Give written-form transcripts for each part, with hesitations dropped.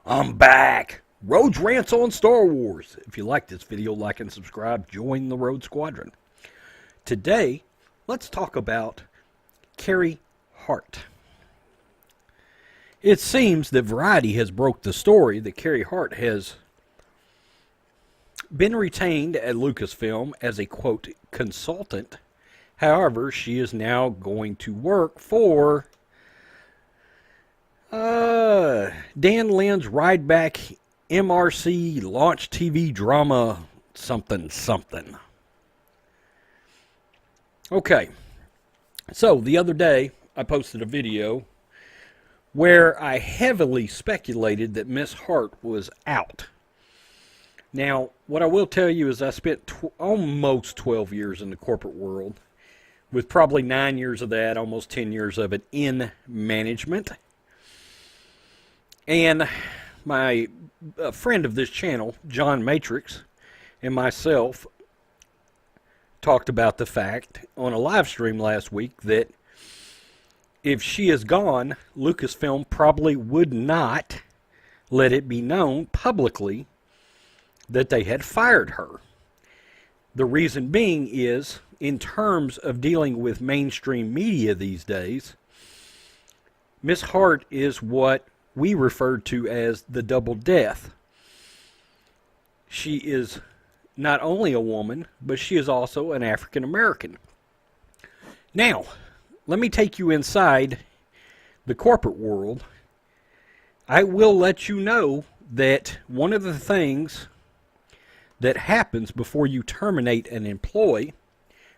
I'm back. Rhodes Rants on Star Wars. If you like this video, like and subscribe. Join the Rhodes Squadron. Today, let's talk about Kiri Hart. It seems that Variety has broke the story that Kiri Hart has been retained at Lucasfilm as a, quote, consultant. However, she is now going to work for Dan Lynn's Rideback MRC launch TV drama something. Okay, so the other day I posted a video where I heavily speculated that Miss Hart was out. Now, what I will tell you is I spent almost 12 years in the corporate world, with probably 9 years of that, almost 10 years of it in management. And my friend of this channel, John Matrix, and myself talked about the fact on a live stream last week that if she is gone, Lucasfilm probably would not let it be known publicly that they had fired her. The reason being is, in terms of dealing with mainstream media these days, Miss Hart is what we referred to as the double death. She is not only a woman, but she is also an African American. Now, let me take you inside the corporate world. I will let you know that one of the things that happens before you terminate an employee,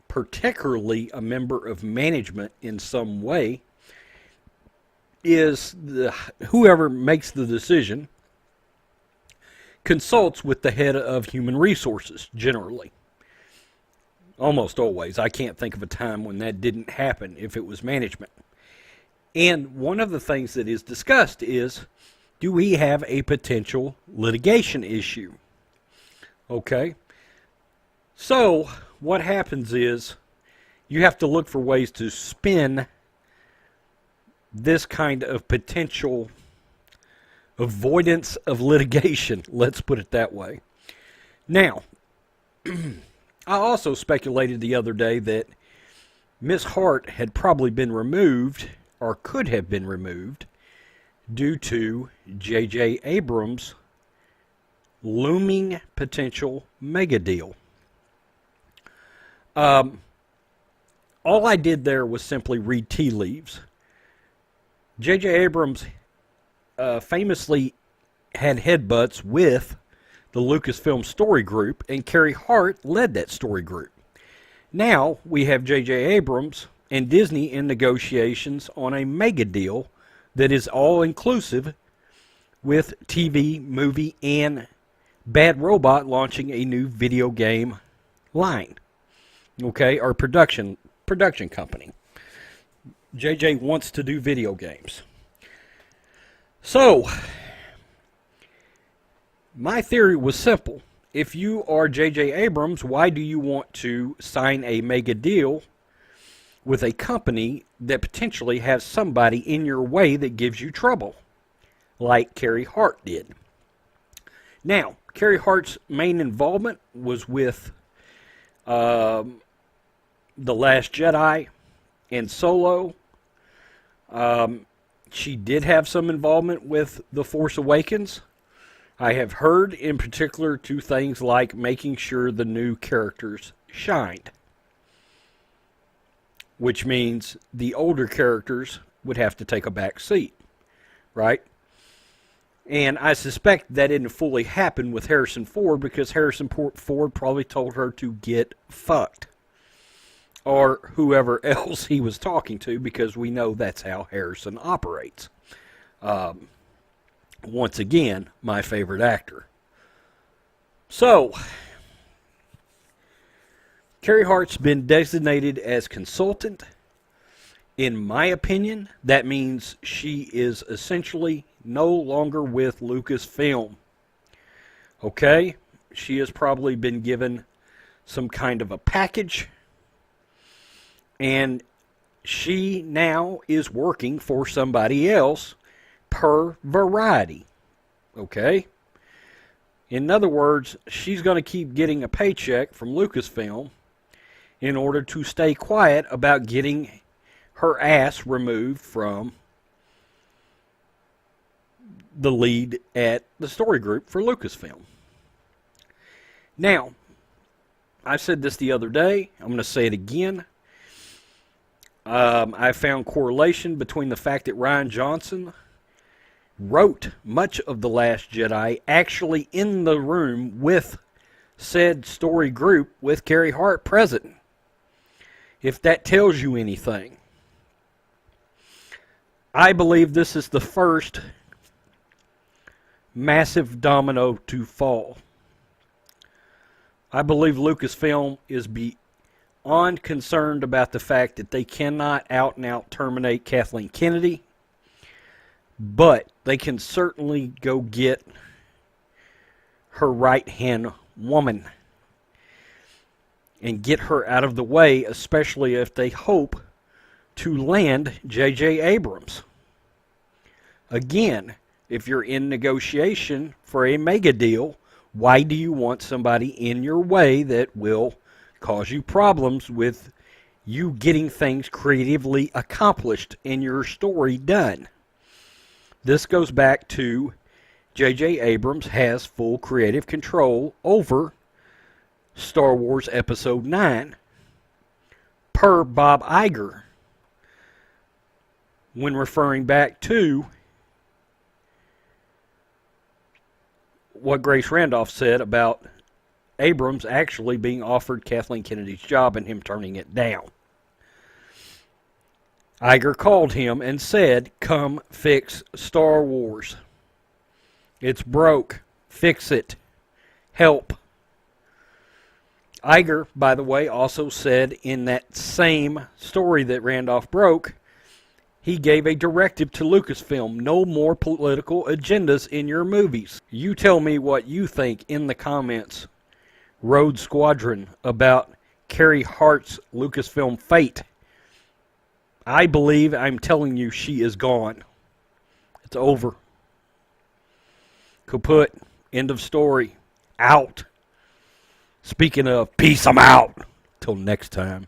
particularly a member of management in some way, is whoever makes the decision consults with the head of human resources, generally. Almost always. I can't think of a time when that didn't happen if it was management. And one of the things that is discussed is, do we have a potential litigation issue? Okay? So, what happens is, you have to look for ways to spin this kind of potential avoidance of litigation. Let's put it that way. Now, I also speculated the other day that Miss Hart had probably been removed, or could have been removed, due to J.J. Abrams' looming potential mega deal. All I did there was simply read tea leaves. J.J. Abrams famously had headbutts with the Lucasfilm story group, and Kiri Hart led that story group. Now we have J.J. Abrams and Disney in negotiations on a mega deal that is all-inclusive with TV, movie, and Bad Robot launching a new video game line. Okay, or production company. JJ wants to do video games. So, my theory was simple. If you are J.J. Abrams, why do you want to sign a mega deal with a company that potentially has somebody in your way that gives you trouble, like Kiri Hart did? Now, Kiri Hart's main involvement was with The Last Jedi and Solo. She did have some involvement with The Force Awakens. I have heard in particular to things like making sure the new characters shined, which means the older characters would have to take a back seat, right? And I suspect that didn't fully happen with Harrison Ford, because Harrison Ford probably told her to get fucked, or whoever else he was talking to, because we know that's how Harrison operates. Once again, my favorite actor. So, Kiri Hart's been designated as consultant. In my opinion, that means she is essentially no longer with Lucasfilm. Okay? she has probably been given some kind of a package, and she now is working for somebody else per Variety. Okay? In other words, she's going to keep getting a paycheck from Lucasfilm in order to stay quiet about getting her ass removed from the lead at the story group for Lucasfilm. Now, I said this the other day. I'm going to say it again. I found correlation between the fact that Rian Johnson wrote much of The Last Jedi actually in the room with said story group with Kiri Hart present. If that tells you anything. I believe this is the first massive domino to fall. I believe Lucasfilm is beyond concerned about the fact that they cannot out and out terminate Kathleen Kennedy, but they can certainly go get her right-hand woman and get her out of the way, especially if they hope to land J.J. Abrams. Again, if you're in negotiation for a mega deal, why do you want somebody in your way that will cause you problems with you getting things creatively accomplished and your story done? This goes back to J.J. Abrams has full creative control over Star Wars Episode 9 per Bob Iger when referring back to what Grace Randolph said about Abrams actually being offered Kathleen Kennedy's job and him turning it down. Iger called him and said, "Come fix Star Wars. It's broke. Fix it. Help." Iger, by the way, also said in that same story that Randolph broke, he gave a directive to Lucasfilm, no more political agendas in your movies. You tell me what you think in the comments, Road Squadron, about Kiri Hart's Lucasfilm fate. I believe I'm telling you she is gone. It's over. Kaput. End of story. Out. Speaking of, peace, I'm out. Till next time.